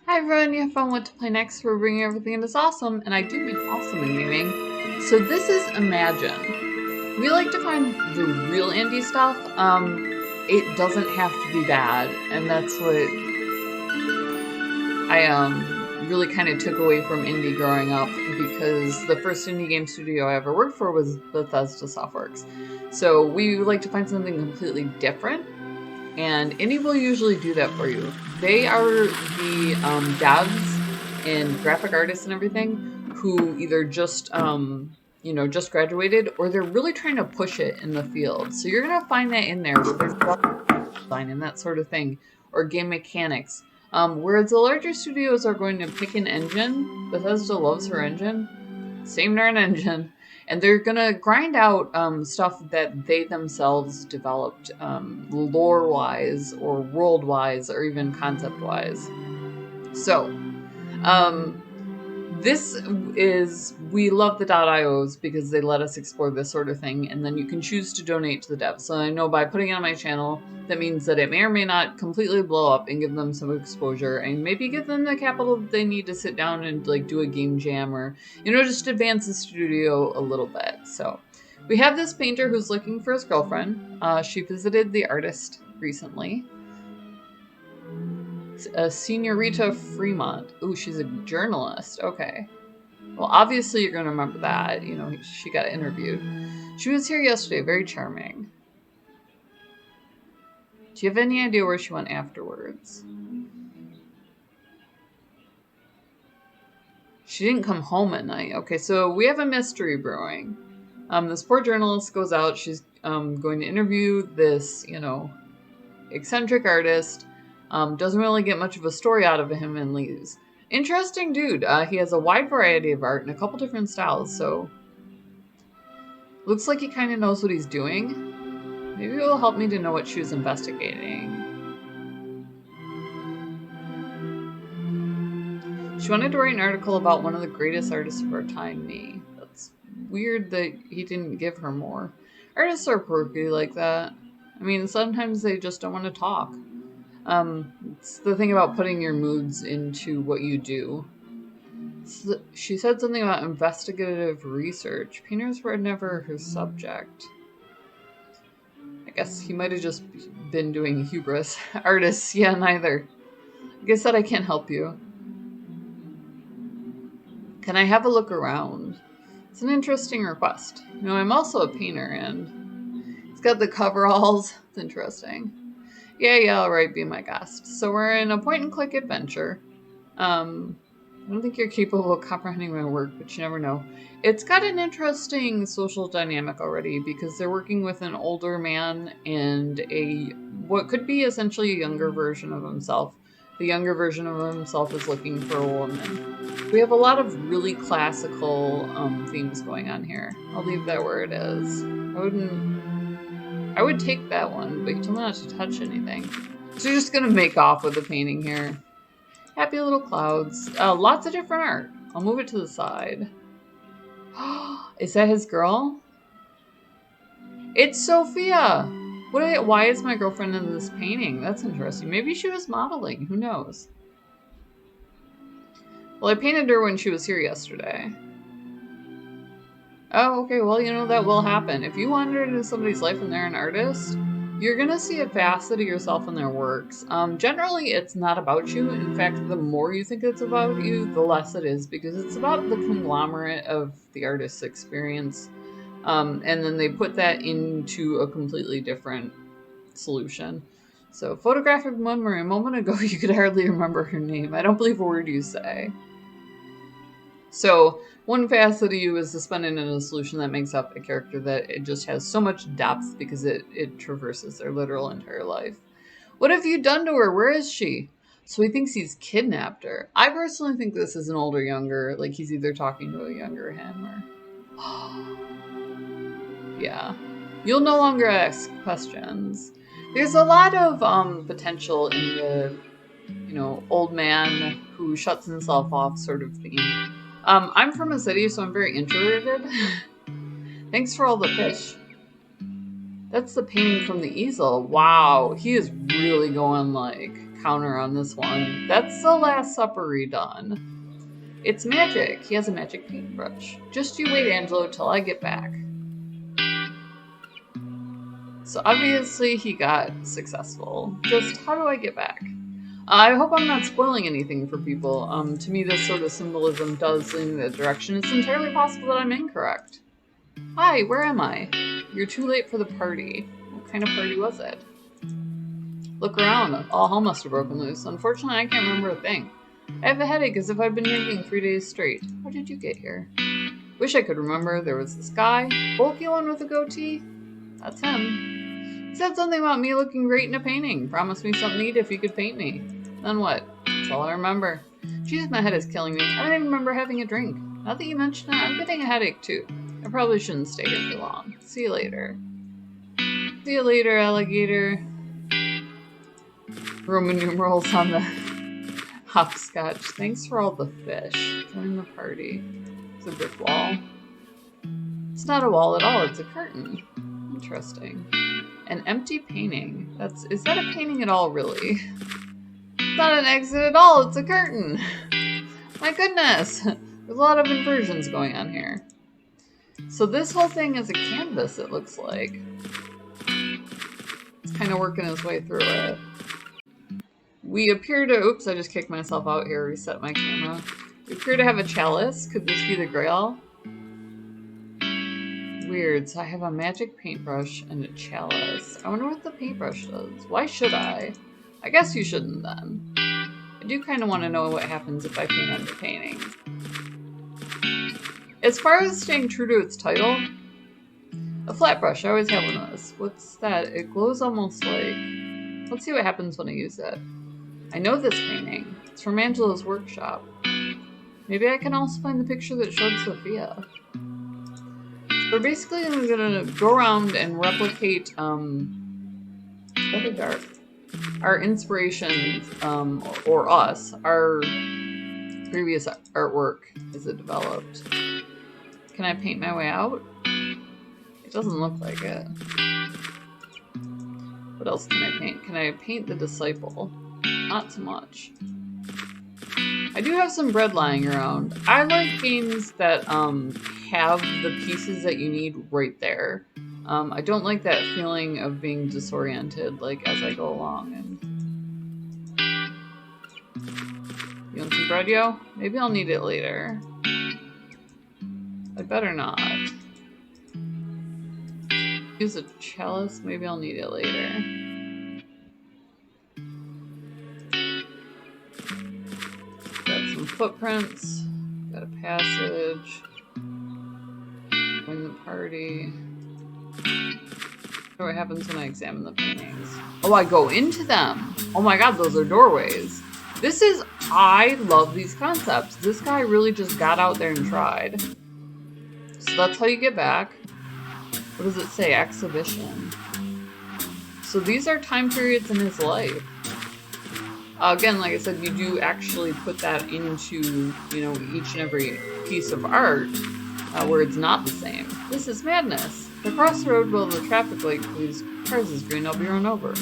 Hi everyone, you have fun what to play next. We're bringing everything into awesome, and I do mean awesome in gaming. So this is Imagine. We like to find the real indie stuff. It doesn't have to be bad, and that's what I really kind of took away from indie growing up, because the first indie game studio I ever worked for was Bethesda Softworks. So we like to find something completely different, and indie will usually do that for you. They are the devs and graphic artists and everything who either just just graduated, or they're really trying to push it in the field. So you're gonna find that in there, where there's design and that sort of thing, or game mechanics. Whereas the larger studios are going to pick an engine. Bethesda loves her engine, same darn engine, and they're gonna grind out stuff that they themselves developed, lore-wise, or world-wise, or even concept-wise. So, we love the .ios because they let us explore this sort of thing, and then you can choose to donate to the devs. So I know by putting it on my channel, that means that it may or may not completely blow up and give them some exposure, and maybe give them the capital they need to sit down and like do a game jam, or just advance the studio a little bit. So we have this painter who's looking for his girlfriend. She visited the artist recently. Senorita Fremont. Ooh, she's a journalist. Okay. Well, obviously you're going to remember that. She got interviewed. She was here yesterday. Very charming. Do you have any idea where she went afterwards? She didn't come home at night. Okay, so we have a mystery brewing. This poor journalist goes out. She's going to interview this, eccentric artist. Doesn't really get much of a story out of him and leaves. Interesting dude. He has a wide variety of art and a couple different styles, so looks like he kind of knows what he's doing. Maybe it will help me to know what she was investigating. She wanted to write an article about one of the greatest artists of our time, me. That's weird that he didn't give her more. Artists are quirky like that. I mean, sometimes they just don't want to talk. It's the thing about putting your moods into what you do. So she said something about investigative research. Painters were never her subject. I guess he might have just been doing hubris. Artists, yeah, neither. Like I said, I can't help you. Can I have a look around? It's an interesting request. I'm also a painter, and it's got the coveralls. It's interesting. Yeah, alright, be my guest. So we're in a point-and-click adventure. I don't think you're capable of comprehending my work, but you never know. It's got an interesting social dynamic already, because they're working with an older man and what could be essentially a younger version of himself. The younger version of himself is looking for a woman. We have a lot of really classical themes going on here. I'll leave that where it is. I would take that one, but you told me not to touch anything. So you're just gonna make off with the painting here. Happy little clouds. Lots of different art. I'll move it to the side. Is that his girl? It's Sophia! Why is my girlfriend in this painting? That's interesting. Maybe she was modeling. Who knows? Well, I painted her when she was here yesterday. Oh, okay, well, that will happen. If you wander into somebody's life and they're an artist, you're going to see a facet of yourself in their works. Generally, it's not about you. In fact, the more you think it's about you, the less it is, because it's about the conglomerate of the artist's experience. And then they put that into a completely different solution. So, photographic memory. A moment ago, you could hardly remember her name. I don't believe a word you say. So, one facet of you is suspended in a solution that makes up a character that it just has so much depth because it traverses their literal entire life. What have you done to her? Where is she? So he thinks he's kidnapped her. I personally think this is an older, younger, like he's either talking to a younger him or... Yeah. You'll no longer ask questions. There's a lot of potential in the, old man who shuts himself off sort of theme. I'm from a city, so I'm very introverted. Thanks for all the fish. That's the painting from the easel. Wow, he is really going like counter on this one. That's the Last Supper redone. It's magic. He has a magic paintbrush. Just you wait, Angelo, till I get back. So obviously he got successful. Just how do I get back? I hope I'm not spoiling anything for people. To me, this sort of symbolism does lean in that direction. It's entirely possible that I'm incorrect. Hi, where am I? You're too late for the party. What kind of party was it? Look around. All hell must have broken loose. Unfortunately, I can't remember a thing. I have a headache as if I've been drinking 3 days straight. How did you get here? Wish I could remember. There was this guy. Bulky one with a goatee. That's him. He said something about me looking great in a painting. Promised me something neat if he could paint me. Then what? That's all I remember. Jeez, my head is killing me. I don't even remember having a drink. Now that you mention it, I'm getting a headache too. I probably shouldn't stay here too long. See you later. See you later, alligator. Roman numerals on the hopscotch. Thanks for all the fish. Join the party. It's a brick wall. It's not a wall at all, it's a curtain. Interesting. An empty painting. Is that a painting at all, really? It's not an exit at all, it's a curtain. My goodness. There's a lot of inversions going on here. So this whole thing is a canvas, it looks like. It's kind of working its way through it. We appear to... Oops, I just kicked myself out here. Reset my camera. We appear to have a chalice. Could this be the Grail? Weird. So I have a magic paintbrush and a chalice. I wonder what the paintbrush does. Why should I? I guess you shouldn't then. I do kind of want to know what happens if I paint on the painting. As far as staying true to its title, a flat brush. I always have one of those. What's that? It glows almost like... Let's see what happens when I use it. I know this painting. It's from Angelo's workshop. Maybe I can also find the picture that showed Sophia. So basically I'm gonna go around and replicate our inspirations, or us, our previous artwork as it developed. Can I paint my way out? It doesn't look like it. What else can I paint? Can I paint the disciple? Not so much. I do have some bread lying around. I like games that have the pieces that you need right there. I don't like that feeling of being disoriented, like, as I go along. And you want some bread, yo? Maybe I'll need it later. I better not. Use a chalice. Maybe I'll need it later. Got some footprints. Got a passage. Join the party. What happens when I examine the paintings? Oh, I go into them. Oh my god, those are doorways. I love these concepts. This guy really just got out there and tried. So that's how you get back. What does it say? Exhibition. So these are time periods in his life. Again, like I said, you do actually put that into, each and every piece of art where it's not the same. This is madness. Across the road while the traffic light for these cars is green, I'll be run over.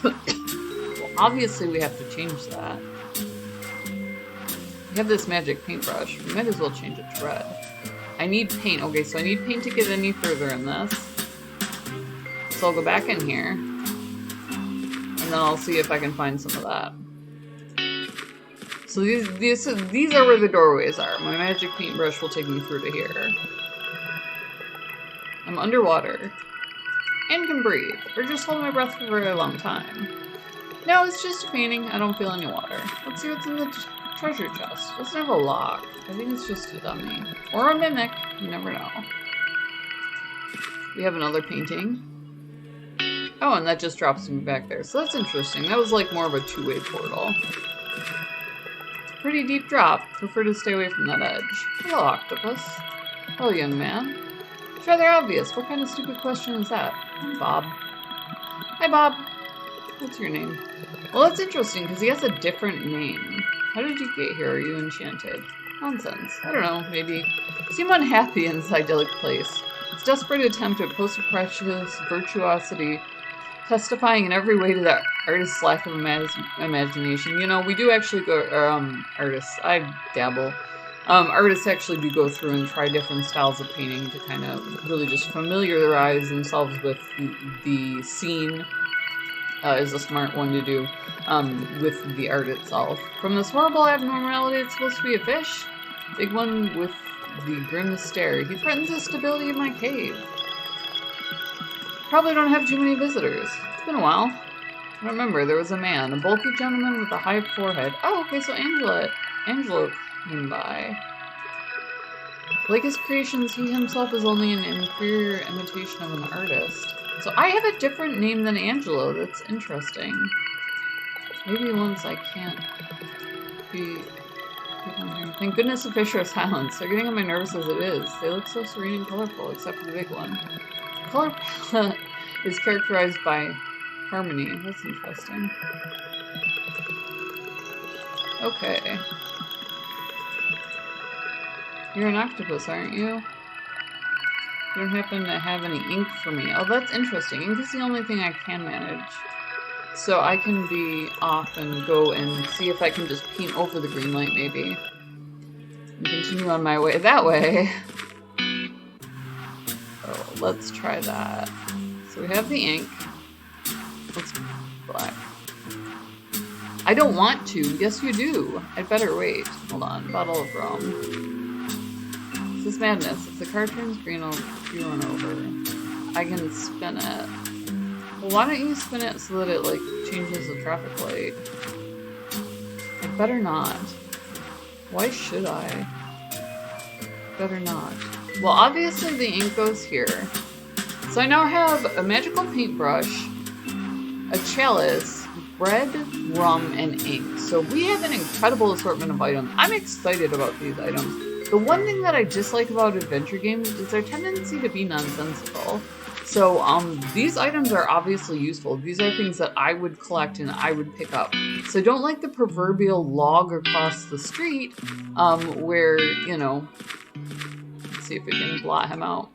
Well, obviously we have to change that. We have this magic paintbrush. We might as well change it to red. I need paint. Okay, so I need paint to get any further in this. So I'll go back in here. And then I'll see if I can find some of that. So these are where the doorways are. My magic paintbrush will take me through to here. I'm underwater. And can breathe. Or just hold my breath for a very long time. No, it's just a painting. I don't feel any water. Let's see what's in the treasure chest. Doesn't have a lock. I think it's just a dummy. Or a mimic. You never know. We have another painting. Oh, and that just drops me back there. So that's interesting. That was like more of a two-way portal. Pretty deep drop. Prefer to stay away from that edge. Hello, octopus. Hello, young man. It's rather obvious. What kind of stupid question is that? I'm Bob. Hi, Bob. What's your name? Well, that's interesting because he has a different name. How did you get here? Are you enchanted? Nonsense. I don't know, maybe. You seem unhappy in this idyllic place. Its desperate attempt at post-precious virtuosity, testifying in every way to that Artists' lack of imagination. You know, we do actually go, artists, I dabble. Artists actually do go through and try different styles of painting to kind of really just familiarize themselves with the scene. Is a smart one to do with the art itself. From this horrible abnormality, it's supposed to be a fish. Big one with the grim stare. He threatens the stability of my cave. Probably don't have too many visitors. It's been a while. I remember there was a man, a bulky gentleman with a high forehead. Oh, okay, so Angelo came by. Like his creations, he himself is only an inferior imitation of an artist. So I have a different name than Angelo. That's interesting. Maybe once I can't be... Thank goodness the fish are silent. They're getting on my nerves as it is. They look so serene and colorful, except for the big one. The color palette is characterized by harmony. That's interesting. Okay. You're an octopus, aren't you? You don't happen to have any ink for me. Oh, that's interesting. Ink is the only thing I can manage. So I can be off and go and see if I can just paint over the green light, maybe. And continue on my way that way. Oh, let's try that. So we have the ink. Let's black. I don't want to. Yes, you do. I'd better wait. Hold on. Bottle of rum. This is madness. If the card turns green, I'll be run over. I can spin it. Well, why don't you spin it so that it, like, changes the traffic light? I better not. Why should I? Better not. Well, obviously the ink goes here. So I now have a magical paintbrush, a chalice, bread, rum, and ink. So we have an incredible assortment of items. I'm excited about these items. The one thing that I dislike about adventure games is their tendency to be nonsensical. So these items are obviously useful. These are things that I would collect and I would pick up. So I don't like the proverbial log across the street where, you know, let's see if we can blot him out.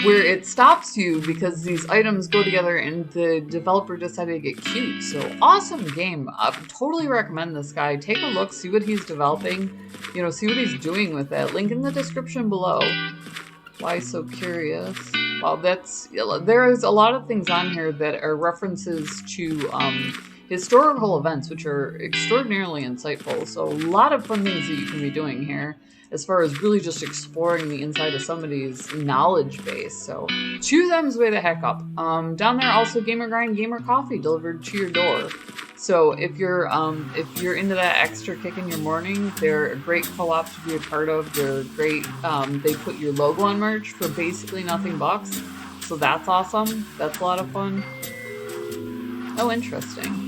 Where it stops you because these items go together and the developer decided to get cute. So awesome game. I totally recommend this guy. Take a look, see what he's developing, you know, see what he's doing with it. Link in the description below. Why so curious? Well, there is a lot of things on here that are references to historical events, which are extraordinarily insightful. So a lot of fun things that you can be doing here, as far as really just exploring the inside of somebody's knowledge base. So chew them's way the heck up. Down there also Gamer Grind, Gamer Coffee delivered to your door. So if you're into that extra kick in your morning, they're a great co-op to be a part of. They're great. They put your logo on merch for basically nothing bucks. So that's awesome. That's a lot of fun. Oh, interesting.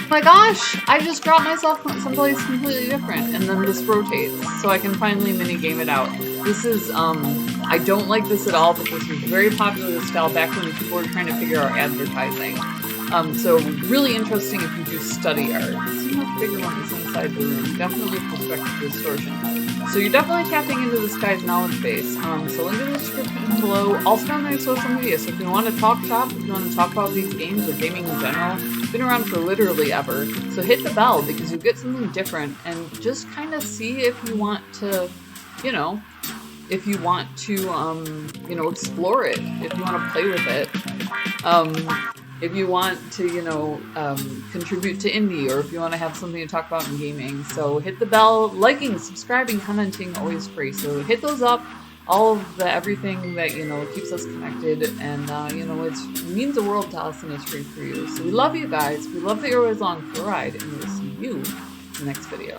My gosh, I just dropped myself someplace completely different, and then this rotates, so I can finally minigame it out. This is, I don't like this at all, but this was very popular style back when people were trying to figure out advertising. So really interesting if you do study art. Let's see how bigger one is inside the room. Definitely perspective distortion. So you're definitely tapping into this guy's knowledge base. So link in the description below. Also on their social media. So if you want to talk shop, if you want to talk about these games or gaming in general, it's been around for literally ever. So hit the bell because you get something different and just kind of see if you want to, you know, if you want to, you know, explore it, if you want to play with it. If you want to, you know, contribute to indie, or if you want to have something to talk about in gaming. So hit the bell, liking, subscribing, commenting, always free. So hit those up, all of the everything that, you know, keeps us connected, and, you know, it means the world to us, and it's free for you. So we love you guys, we love that you're always along for a ride, and we'll see you in the next video.